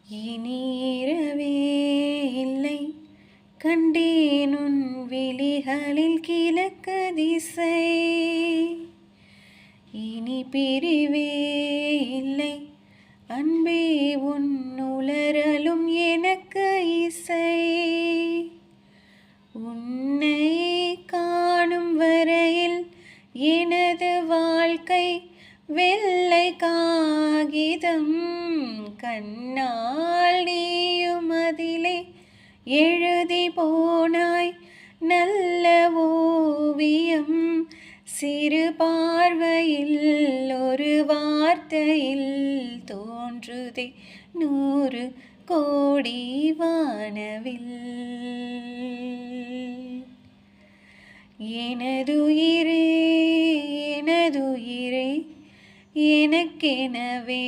இனி இரவே இல்லை கண்டேன் உன் விழிகளில் கிழக்கு திசை. இனி பிரிவே இல்லை அன்பே உன் உளறலும் எனக்கு இசை. உன்னை காணும் வரையில் எனது வாழ்க்கை வெள்ளை காகிதம். கண்ணால் நீயும் அதிலே எழுதி போனாய் நல்ல ஓவியம். சிறு பார்வையில் ஒரு வார்த்தையில் தோன்றுதே 100 கோடி வானவில். எனதுயிரே எனதுயிரே எனக்கெனவே